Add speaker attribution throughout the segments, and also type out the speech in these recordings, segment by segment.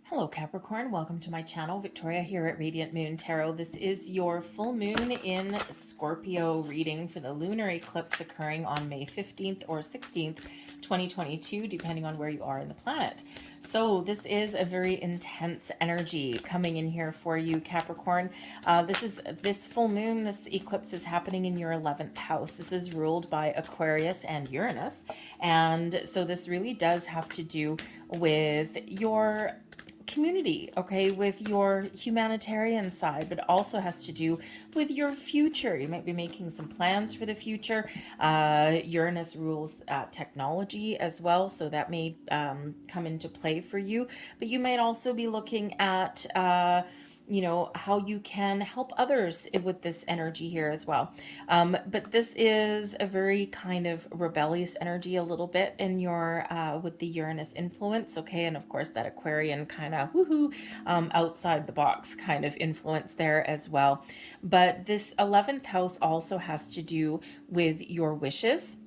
Speaker 1: Hello Capricorn, welcome to my channel. Victoria here at Radiant Moon Tarot. This is your full moon in Scorpio reading for the lunar eclipse occurring on May 15th or 16th, 2022, depending on where you are in the planet. So this is a very intense energy coming in here for you, Capricorn. This full moon, this eclipse is happening in your 11th house. This is ruled by Aquarius and Uranus. And so this really does have to do with your community, okay, with your humanitarian side, but also has to do with your future. You might be making some plans for the future. Uranus rules technology as well, so that may come into play for you, but you might also be looking at how you can help others with this energy here as well. But this is a very kind of rebellious energy a little bit in your with the Uranus influence, okay, and of course that Aquarian kind of woohoo outside the box kind of influence there as well. But this 11th house also has to do with your wishes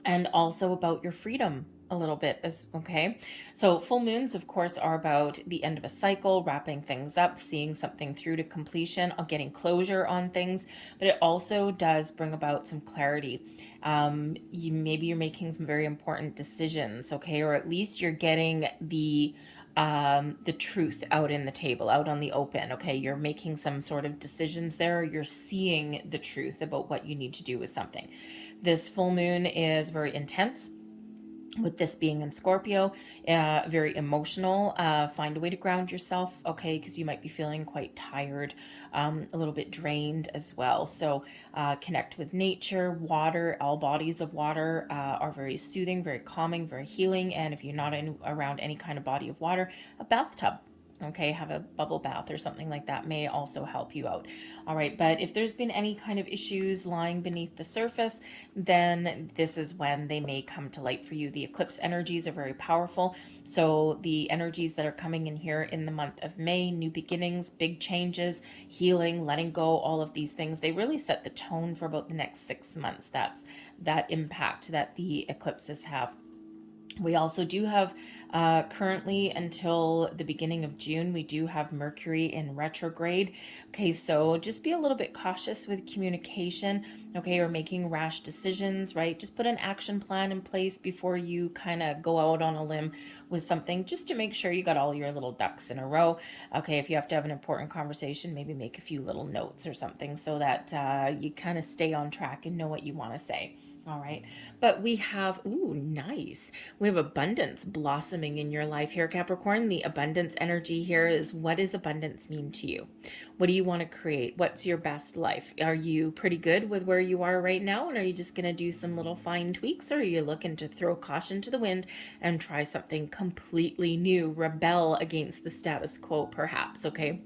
Speaker 1: and also about your freedom a little bit, as okay. So full moons of course are about the end of a cycle, wrapping things up, seeing something through to completion, or getting closure on things, but it also does bring about some clarity. Maybe you're making some very important decisions, okay, or at least you're getting the truth out in the table, out on the open, okay? You're making some sort of decisions there. You're seeing the truth about what you need to do with something. This full moon is very intense, with this being in Scorpio, very emotional. Find a way to ground yourself, okay, because you might be feeling quite tired, a little bit drained as well. So connect with nature. Water, all bodies of water are very soothing, very calming, very healing. And if you're not around any kind of body of water, a bathtub, okay, have a bubble bath or something like that may also help you out. All right, but if there's been any kind of issues lying beneath the surface, then this is when they may come to light for you. The eclipse energies are very powerful. So the energies that are coming in here in the month of May, new beginnings, big changes, healing, letting go, all of these things, they really set the tone for about the next 6 months. That's that impact that the eclipses have. We also do have currently until the beginning of June, we do have Mercury in retrograde. Okay, so just be a little bit cautious with communication, okay, or making rash decisions, right? Just put an action plan in place before you kind of go out on a limb with something, just to make sure you got all your little ducks in a row. Okay, if you have to have an important conversation, maybe make a few little notes or something so that you kind of stay on track and know what you want to say. All right. But we have, ooh, nice. We have abundance blossoming in your life here, Capricorn. The abundance energy here is, what does abundance mean to you? What do you want to create? What's your best life? Are you pretty good with where you are right now? And are you just going to do some little fine tweaks? Or are you looking to throw caution to the wind and try something completely new, rebel against the status quo, perhaps? Okay.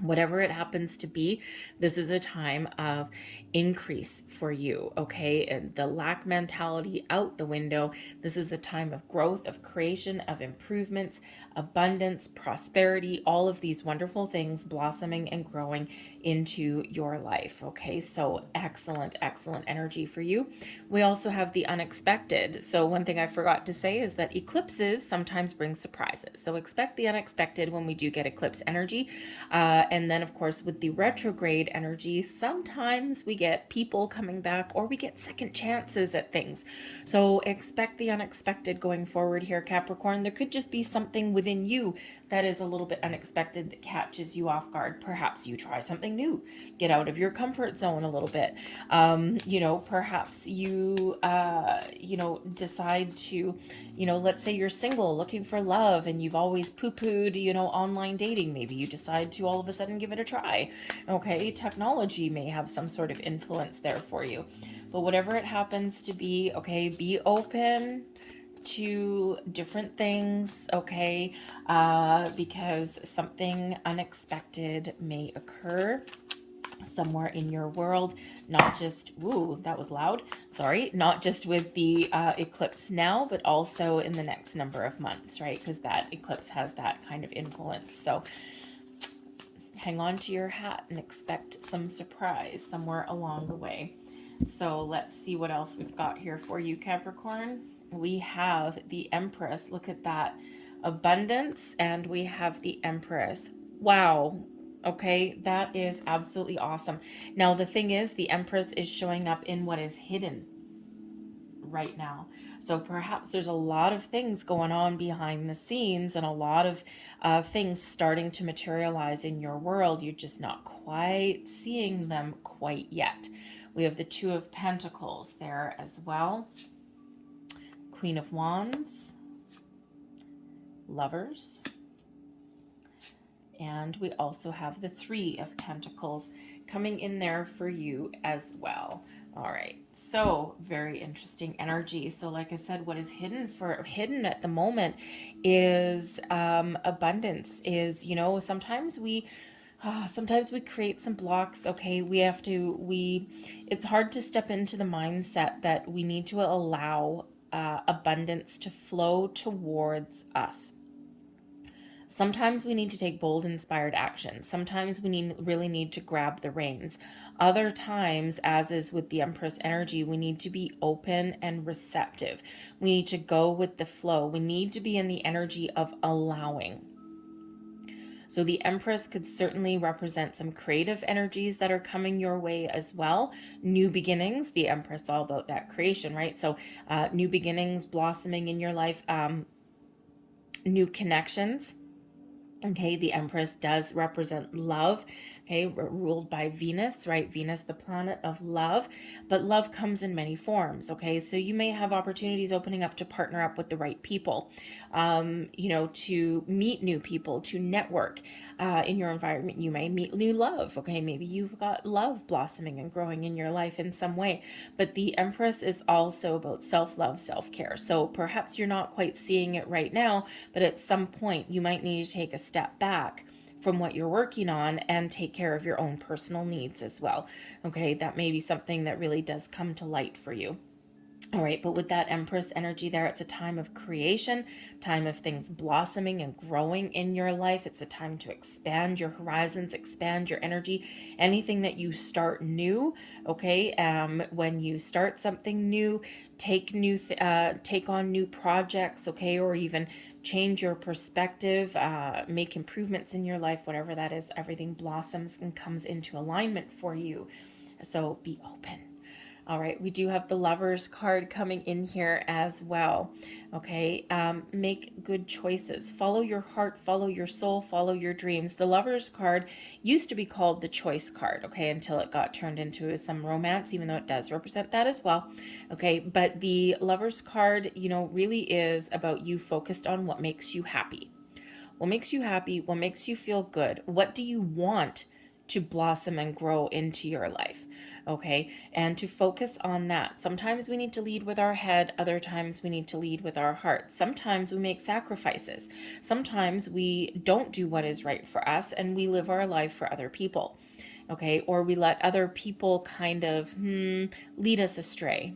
Speaker 1: Whatever it happens to be, this is a time of increase for you, okay? And the lack mentality out the window. This is a time of growth, of creation, of improvements, abundance, prosperity, all of these wonderful things blossoming and growing into your life, okay? So excellent, excellent energy for you. We also have the unexpected. So one thing I forgot to say is that eclipses sometimes bring surprises. So expect the unexpected when we do get eclipse energy. And then, of course, with the retrograde energy, sometimes we get people coming back or we get second chances at things. So expect the unexpected going forward here, Capricorn. There could just be something within you that is a little bit unexpected that catches you off guard. Perhaps you try something new, get out of your comfort zone a little bit. Perhaps you, decide to, let's say you're single looking for love and you've always poo-pooed, online dating. Maybe you decide to all of a sudden give it a try. Okay, technology may have some sort of influence there for you. But whatever it happens to be, okay, be open to different things, okay, because something unexpected may occur somewhere in your world, not just, ooh, that was loud, sorry, not just with the eclipse now, but also in the next number of months, right? Because that eclipse has that kind of influence. So hang on to your hat and expect some surprise somewhere along the way. So let's see what else we've got here for you, Capricorn. We have the Empress. Look at that abundance, and we have the Empress. Wow. Okay, that is absolutely awesome. Now, the thing is, the Empress is showing up in what is hidden right now. So perhaps there's a lot of things going on behind the scenes and a lot of things starting to materialize in your world. You're just not quite seeing them quite yet. We have the Two of Pentacles there as well. Queen of Wands. Lovers. And we also have the Three of Pentacles coming in there for you as well. All right. So very interesting energy. So like I said, what is hidden at the moment is abundance. Is, you know, sometimes we create some blocks. Okay, it's hard to step into the mindset that we need to allow abundance to flow towards us. Sometimes we need to take bold, inspired action. Sometimes we really need to grab the reins. Other times, as is with the Empress energy, we need to be open and receptive. We need to go with the flow. We need to be in the energy of allowing. So the Empress could certainly represent some creative energies that are coming your way as well. New beginnings, the Empress, all about that creation, right? So new beginnings blossoming in your life, new connections. Okay, the Empress does represent love, okay, ruled by Venus, right? Venus, the planet of love, but love comes in many forms, okay? So you may have opportunities opening up to partner up with the right people, you know, to meet new people, to network in your environment. You may meet new love, okay? Maybe you've got love blossoming and growing in your life in some way, but the Empress is also about self-love, self-care. So perhaps you're not quite seeing it right now, but at some point you might need to take a step back from what you're working on and take care of your own personal needs as well. Okay, that may be something that really does come to light for you. All right, but with that Empress energy there, it's a time of creation, time of things blossoming and growing in your life. It's a time to expand your horizons, expand your energy. Anything that you start new, okay, when you start something new, take on new projects, okay, or even change your perspective, make improvements in your life, whatever that is. Everything blossoms and comes into alignment for you. So be open. All right, we do have the Lovers card coming in here as well. Okay, make good choices. Follow your heart, follow your soul, follow your dreams. The Lovers card used to be called the Choice card, okay, until it got turned into some romance, even though it does represent that as well. Okay, but the Lovers card, you know, really is about you focused on what makes you happy. What makes you happy? What makes you feel good? What do you want to blossom and grow into your life? Okay, and to focus on that. Sometimes we need to lead with our head, other times we need to lead with our heart. Sometimes we make sacrifices. Sometimes we don't do what is right for us and we live our life for other people. Okay, or we let other people kind of lead us astray.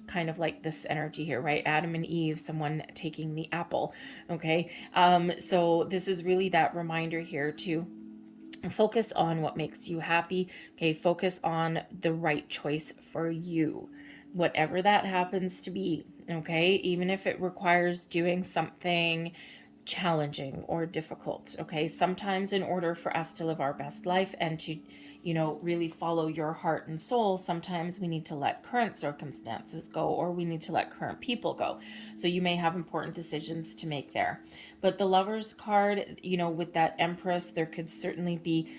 Speaker 1: Kind of like this energy here, right? Adam and Eve, someone taking the apple. Okay, so this is really that reminder here to focus on what makes you happy. Okay, focus on the right choice for you, whatever that happens to be. Okay, even if it requires doing something challenging or difficult. Okay, sometimes in order for us to live our best life and to, you know, really follow your heart and soul, sometimes we need to let current circumstances go, or we need to let current people go. So you may have important decisions to make there. But the Lovers card, you know, with that Empress, there could certainly be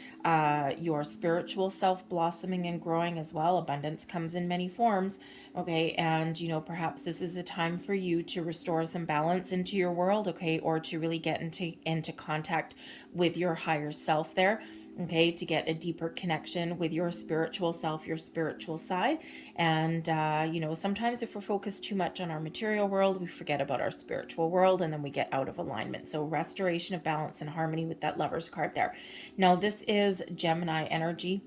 Speaker 1: your spiritual self blossoming and growing as well. Abundance comes in many forms. Okay, and you know, perhaps this is a time for you to restore some balance into your world, okay, or to really get into contact with your higher self there. Okay, to get a deeper connection with your spiritual self, your spiritual side. And, you know, sometimes if we're focused too much on our material world, we forget about our spiritual world and then we get out of alignment. So restoration of balance and harmony with that Lovers card there. Now, this is Gemini energy.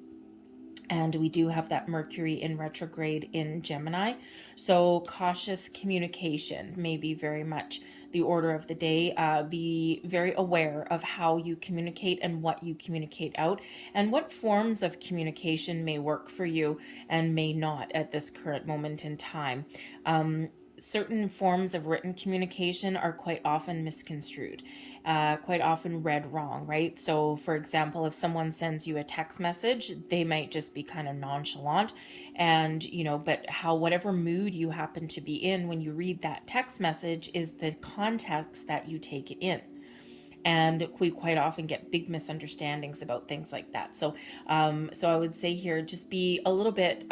Speaker 1: And we do have that Mercury in retrograde in Gemini. So cautious communication may be very much the order of the day. Be very aware of how you communicate and what you communicate out, and what forms of communication may work for you and may not at this current moment in time. certain forms of written communication are quite often misconstrued, quite often read wrong, right? So, for example, if someone sends you a text message, they might just be kind of nonchalant, and but whatever mood you happen to be in when you read that text message is the context that you take it in. And we quite often get big misunderstandings about things like that. So I would say here, just be a little bit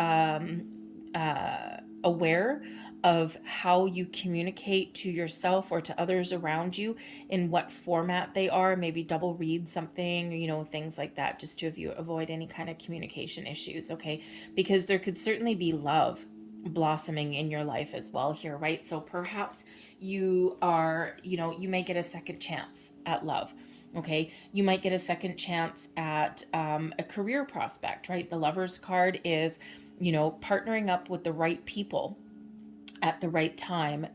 Speaker 1: aware of how you communicate to yourself or to others around you, in what format they are. Maybe double read something, things like that, just to avoid any kind of communication issues, okay? Because there could certainly be love blossoming in your life as well here, right? So perhaps you may get a second chance at love. Okay, you might get a second chance at a career prospect, right? The Lover's card is, partnering up with the right people at the right time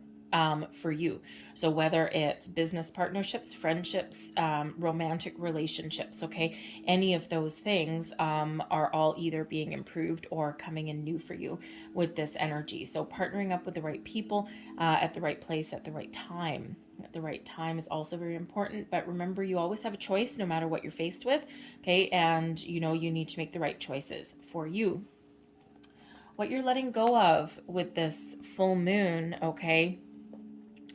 Speaker 1: for you. So whether it's business partnerships, friendships, romantic relationships, okay, any of those things are all either being improved or coming in new for you with this energy. So partnering up with the right people at the right place at the right time. At the right time is also very important. But remember, you always have a choice no matter what you're faced with, okay? And you need to make the right choices for you. What you're letting go of with this full moon, okay?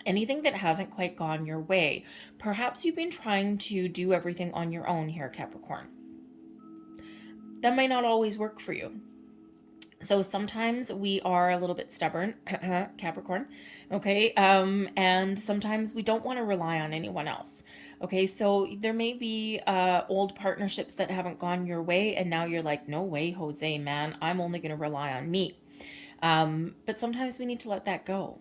Speaker 1: Anything that hasn't quite gone your way. Perhaps you've been trying to do everything on your own here, Capricorn. That might not always work for you. So sometimes we are a little bit stubborn, Capricorn, okay? And sometimes we don't want to rely on anyone else. Okay, so there may be old partnerships that haven't gone your way, and now you're like, no way, Jose, man, I'm only going to rely on me. But sometimes we need to let that go.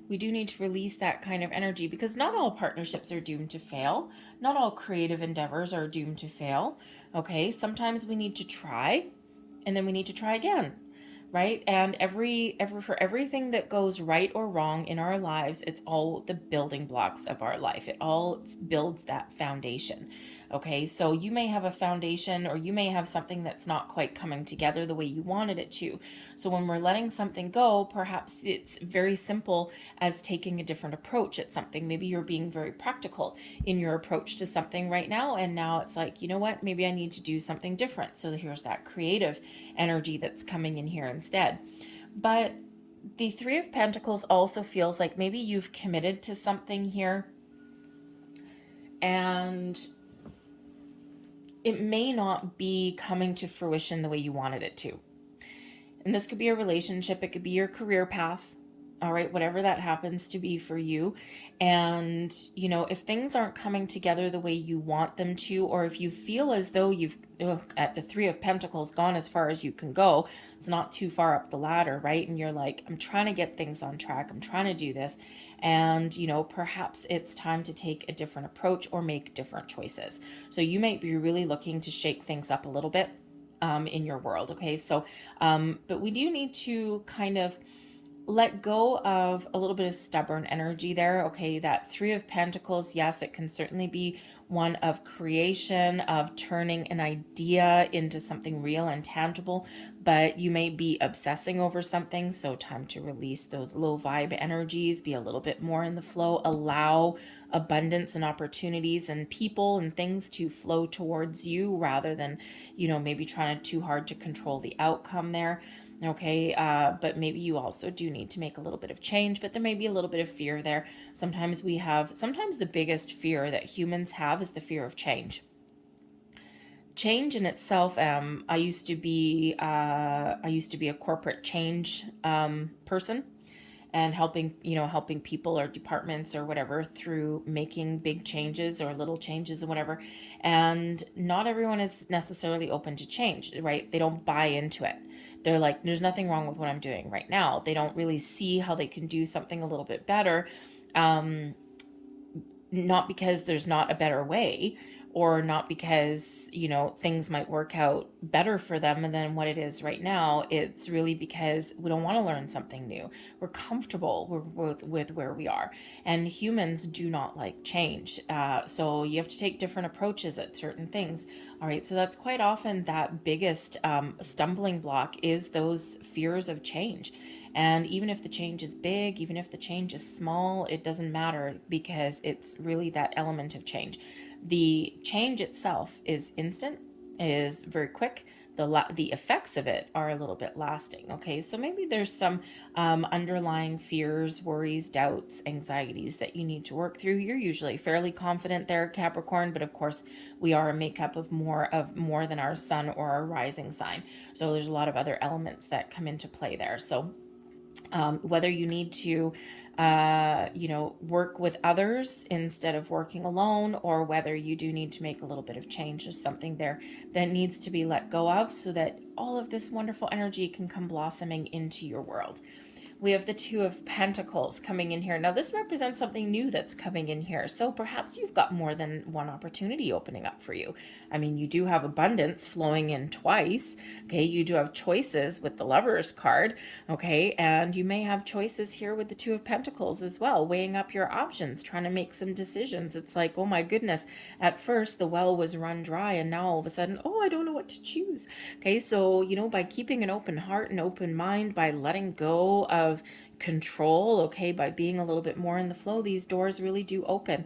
Speaker 1: We do need to release that kind of energy, because not all partnerships are doomed to fail. Not all creative endeavors are doomed to fail. Okay, sometimes we need to try, and then we need to try again, right? And for everything that goes right or wrong in our lives, it's all the building blocks of our life. It all builds that foundation. Okay, so you may have a foundation, or you may have something that's not quite coming together the way you wanted it to. So when we're letting something go, perhaps it's very simple as taking a different approach at something. Maybe you're being very practical in your approach to something right now, and now it's like, you know what, maybe I need to do something different. So here's that creative energy that's coming in here instead. But the Three of Pentacles also feels like maybe you've committed to something here, and it may not be coming to fruition the way you wanted it to. And this could be a relationship, it could be your career path, all right, whatever that happens to be for you. And, if things aren't coming together the way you want them to, or if you feel as though you've, at the Three of Pentacles, gone as far as you can go, it's not too far up the ladder, right? And you're like, I'm trying to get things on track, I'm trying to do this. And, perhaps it's time to take a different approach or make different choices. So you might be really looking to shake things up a little bit in your world, okay? So, but we do need to kind of let go of a little bit of stubborn energy there, okay? That Three of Pentacles, yes, it can certainly be one of creation, of turning an idea into something real and tangible, but you may be obsessing over something, so time to release those low vibe energies, be a little bit more in the flow, allow abundance and opportunities and people and things to flow towards you, rather than, maybe trying too hard to control the outcome there. Okay, but maybe you also do need to make a little bit of change, but there may be a little bit of fear there. Sometimes the biggest fear that humans have is the fear of change. Change in itself, I used to be a corporate change person, and helping people or departments or whatever through making big changes or little changes and whatever. And not everyone is necessarily open to change, right? They don't buy into it. They're like, there's nothing wrong with what I'm doing right now. They don't really see how they can do something a little bit better. Not because there's not a better way, or not because, things might work out better for them than what it is right now. It's really because we don't want to learn something new. We're comfortable with where we are. And humans do not like change. So you have to take different approaches at certain things. All right, so that's quite often that biggest stumbling block is those fears of change. And even if the change is big, even if the change is small, it doesn't matter, because it's really that element of change. The change itself is instant, is very quick. The effects of it are a little bit lasting. Okay, so maybe there's some underlying fears, worries, doubts, anxieties that you need to work through. You're usually fairly confident there, Capricorn, but of course we are a makeup of more than our sun or our rising sign. So there's a lot of other elements that come into play there. So whether you need to work with others instead of working alone, or whether you do need to make a little bit of change, there's something there that needs to be let go of so that all of this wonderful energy can come blossoming into your world. We have the Two of Pentacles coming in here. Now, this represents something new that's coming in here. So perhaps you've got more than one opportunity opening up for you. I mean, you do have abundance flowing in twice. Okay, you do have choices with the Lover's card. Okay, and you may have choices here with the Two of Pentacles as well, weighing up your options, trying to make some decisions. It's like, oh my goodness, at first the well was run dry, and now all of a sudden, oh, I don't know what to choose. Okay, so, by keeping an open heart and open mind, by letting go of control, okay, by being a little bit more in the flow, these doors really do open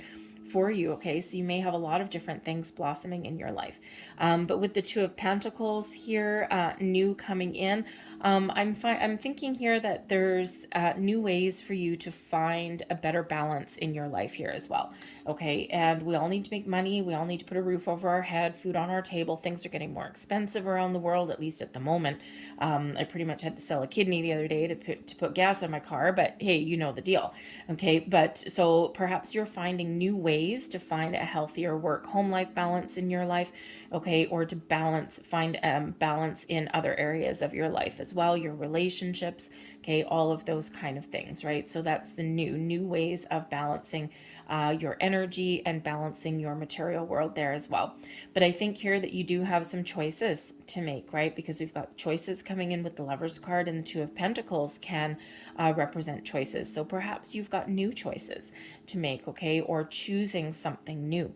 Speaker 1: for you. Okay, so you may have a lot of different things blossoming in your life, but with the Two of Pentacles here, new coming in, I'm thinking here that there's new ways for you to find a better balance in your life here as well. Okay, and we all need to make money. We all need to put a roof over our head, food on our table. Things are getting more expensive around the world, at least at the moment. I pretty much had to sell a kidney the other day to put gas in my car, but hey, you know the deal. Okay, but so perhaps you're finding new ways to find a healthier work-home life balance in your life, okay, or to find balance in other areas of your life as well, your relationships, okay, all of those kind of things, right? So that's the new ways of balancing your energy and balancing your material world there as well. But I think here that you do have some choices to make, right? Because we've got choices coming in with the Lover's card, and the Two of Pentacles can represent choices. So perhaps you've got new choices to make, okay, or choosing something new,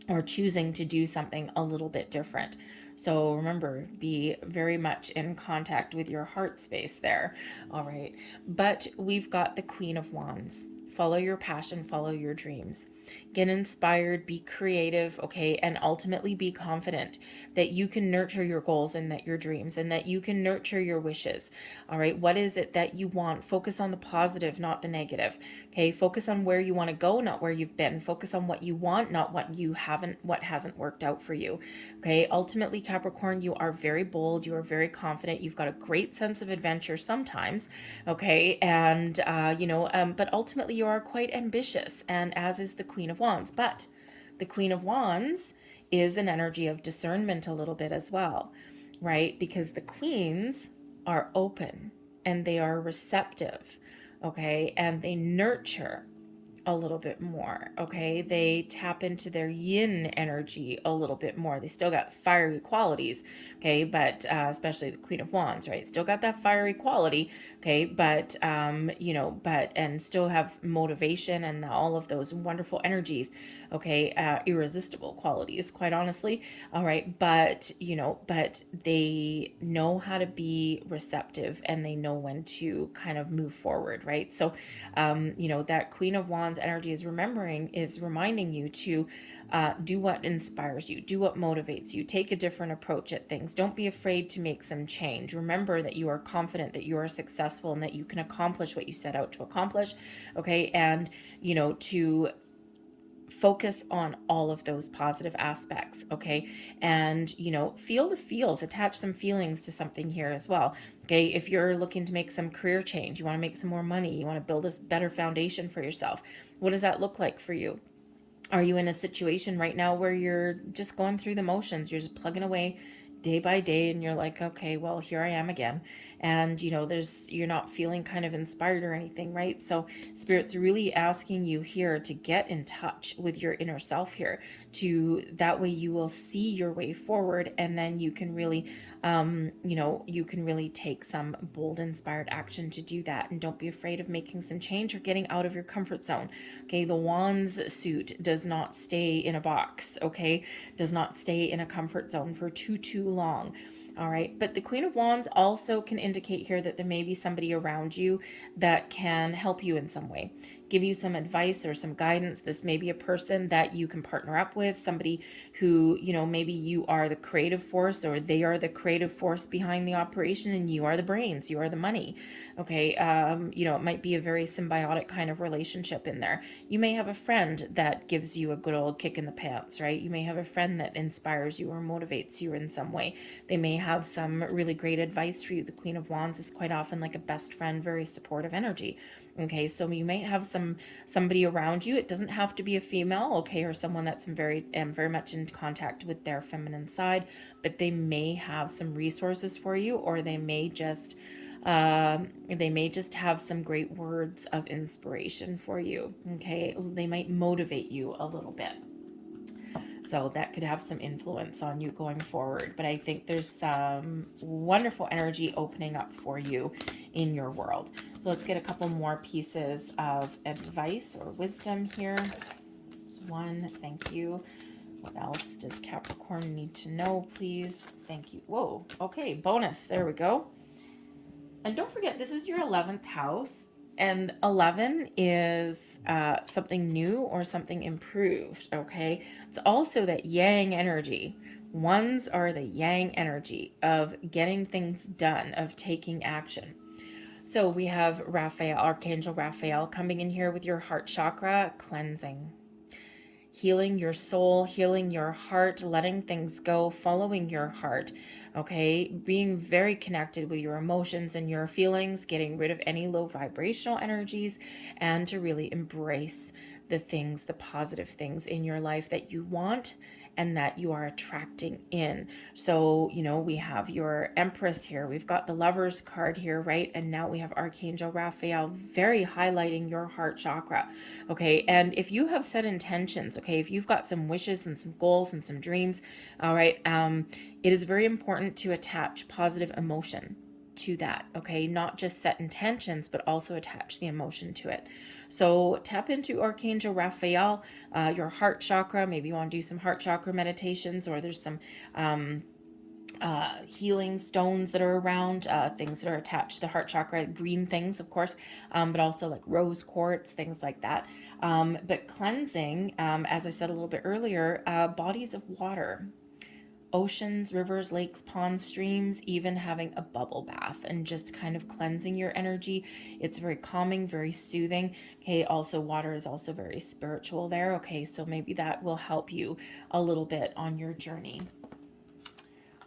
Speaker 1: or choosing to do something a little bit different. So remember, be very much in contact with your heart space there. All right. But we've got the Queen of Wands. Follow your passion, follow your dreams. Get inspired, be creative, okay, and ultimately be confident that you can nurture your goals and that your dreams, and that you can nurture your wishes. All right, what is it that you want? Focus on the positive, not the negative. Okay, focus on where you want to go, not where you've been. Focus on what you want, not what hasn't worked out for you. Okay, ultimately, Capricorn, you are very bold, you are very confident, you've got a great sense of adventure sometimes, okay, and but ultimately you are quite ambitious, and as is the Queen of Wands. But the Queen of Wands is an energy of discernment a little bit as well, right? Because the queens are open and they are receptive, okay? And they nurture a little bit more, okay? They tap into their yin energy a little bit more. They still got fiery qualities, okay? But especially the Queen of Wands, right? Still got that fiery quality, okay? But, and still have motivation and all of those wonderful energies, okay? Irresistible qualities, quite honestly, all right? But, but they know how to be receptive, and they know when to kind of move forward, right? So, that Queen of Wands energy is reminding you to do what inspires you, do what motivates you, take a different approach at things. Don't be afraid to make some change. Remember that you are confident, that you are successful, and that you can accomplish what you set out to accomplish, okay? And, to focus on all of those positive aspects, okay? And, feel the feels, attach some feelings to something here as well, okay? If you're looking to make some career change, you want to make some more money, you want to build a better foundation for yourself, what does that look like for you? Are you in a situation right now where you're just going through the motions, you're just plugging away day by day, and you're like, okay, well, here I am again, and you're not feeling kind of inspired or anything, right? So Spirit's really asking you here to get in touch with your inner self here, to that way you will see your way forward, and then you can really take some bold, inspired action to do that. And don't be afraid of making some change or getting out of your comfort zone, okay? The Wands suit does not stay in a box, okay? Does not stay in a comfort zone for too long. All right. But the Queen of Wands also can indicate here that there may be somebody around you that can help you in some way, give you some advice or some guidance. This may be a person that you can partner up with, somebody who, you know, maybe you are the creative force or they are the creative force behind the operation and you are the brains, you are the money. Okay. You know, it might be a very symbiotic kind of relationship in there. You may have a friend that gives you a good old kick in the pants, right? You may have a friend that inspires you or motivates you in some way. They may have some really great advice for you. The Queen of Wands is quite often like a best friend, very supportive energy. Okay, so you might have somebody around you. It doesn't have to be a female, okay, or someone that's very much in contact with their feminine side, but they may have some resources for you, or they may just have some great words of inspiration for you. Okay, they might motivate you a little bit. So that could have some influence on you going forward. But I think there's some wonderful energy opening up for you in your world. So let's get a couple more pieces of advice or wisdom here. There's one. Thank you. What else does Capricorn need to know, please? Thank you. Whoa. Okay. Bonus. There we go. And don't forget, this is your 11th house. And 11 is something new or something improved, okay? It's also that yang energy. Ones are the yang energy of getting things done, of taking action. So we have Raphael, Archangel Raphael, coming in here with your heart chakra, cleansing, healing your soul, healing your heart, letting things go, following your heart, okay? Being very connected with your emotions and your feelings, getting rid of any low vibrational energies, and to really embrace the things, the positive things in your life that you want and that you are attracting in. So, you know, we have your Empress here. We've got the Lover's card here, right? And now we have Archangel Raphael very highlighting your heart chakra, okay? And if you have set intentions, okay, if you've got some wishes and some goals and some dreams, all right, it is very important to attach positive emotion to that, okay? Not just set intentions, but also attach the emotion to it. So tap into Archangel Raphael, your heart chakra. Maybe you want to do some heart chakra meditations, or there's some healing stones that are around, things that are attached to the heart chakra, green things, of course, but also like rose quartz, things like that. But cleansing, as I said a little bit earlier, bodies of water, oceans, rivers, lakes, ponds, streams, even having a bubble bath and just kind of cleansing your energy. It's very calming, very soothing. Okay, also water is also very spiritual there. Okay, so maybe that will help you a little bit on your journey.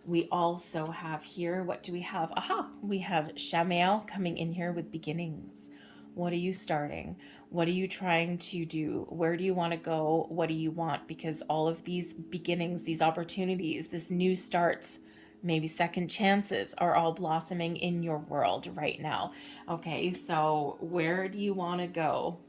Speaker 1: We also have here, what do we have? Aha, we have Shamael coming in here with beginnings. What are you starting? What are you trying to do? Where do you want to go? What do you want? Because all of these beginnings, these opportunities, this new starts, maybe second chances are all blossoming in your world right now. Okay, so where do you want to go?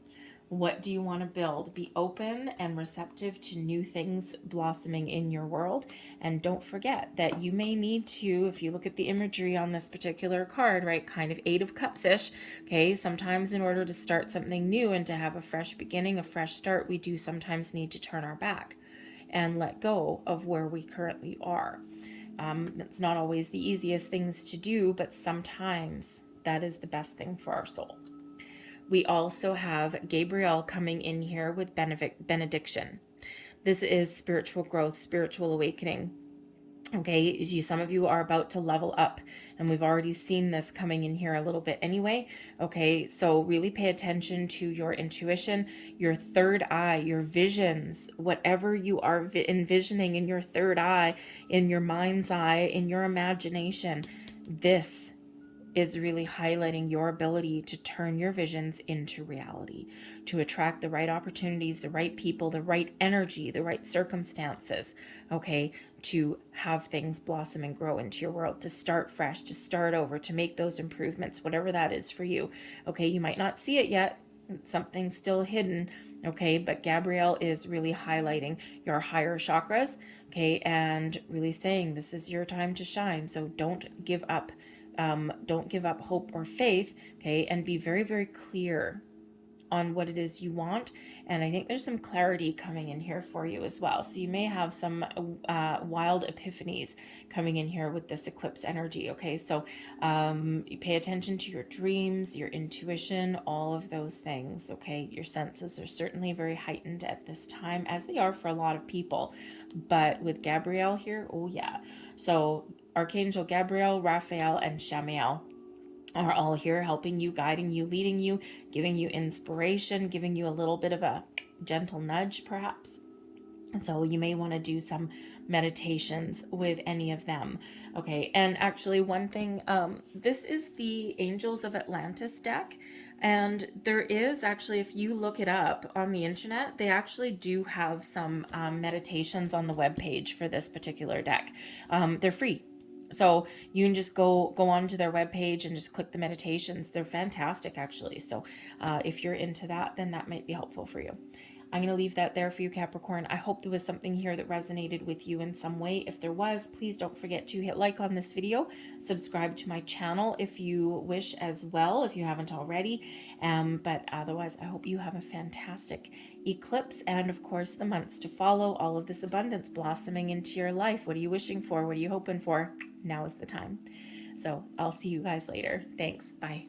Speaker 1: What do you want to build? Be open and receptive to new things blossoming in your world. And don't forget that you may need to, if you look at the imagery on this particular card, right, kind of 8 of Cups-ish, okay, sometimes in order to start something new and to have a fresh beginning, a fresh start, we do sometimes need to turn our back and let go of where we currently are. It's not always the easiest things to do, but sometimes that is the best thing for our soul. We also have Gabriel coming in here with benediction. This is spiritual growth, spiritual awakening. Okay, some of you are about to level up, and we've already seen this coming in here a little bit anyway. Okay, so really pay attention to your intuition, your third eye, your visions, whatever you are envisioning in your third eye, in your mind's eye, in your imagination. This is really highlighting your ability to turn your visions into reality, to attract the right opportunities, the right people, the right energy, the right circumstances, okay, to have things blossom and grow into your world, to start fresh, to start over, to make those improvements, whatever that is for you. Okay, you might not see it yet, something's still hidden, okay, but Gabrielle is really highlighting your higher chakras, okay, and really saying this is your time to shine, so don't give up. Don't give up hope or faith, okay, and be very, very clear on what it is you want. And I think there's some clarity coming in here for you as well. So you may have some wild epiphanies coming in here with this eclipse energy. Okay, so you pay attention to your dreams, your intuition, all of those things. Okay, your senses are certainly very heightened at this time, as they are for a lot of people. But with Gabrielle here, oh yeah. So Archangel Gabriel, Raphael, and Shamiel are all here helping you, guiding you, leading you, giving you inspiration, giving you a little bit of a gentle nudge perhaps. And so you may want to do some meditations with any of them. Okay, and actually one thing, this is the Angels of Atlantis deck. And there is actually, if you look it up on the internet, they actually do have some meditations on the webpage for this particular deck. They're free. So you can just go onto their webpage and just click the meditations. They're fantastic, actually. So if you're into that, then that might be helpful for you. I'm going to leave that there for you, Capricorn. I hope there was something here that resonated with you in some way. If there was, please don't forget to hit like on this video, subscribe to my channel if you wish as well, if you haven't already. But otherwise, I hope you have a fantastic eclipse and, of course, the months to follow, all of this abundance blossoming into your life. What are you wishing for? What are you hoping for? Now is the time. So I'll see you guys later. Thanks. Bye.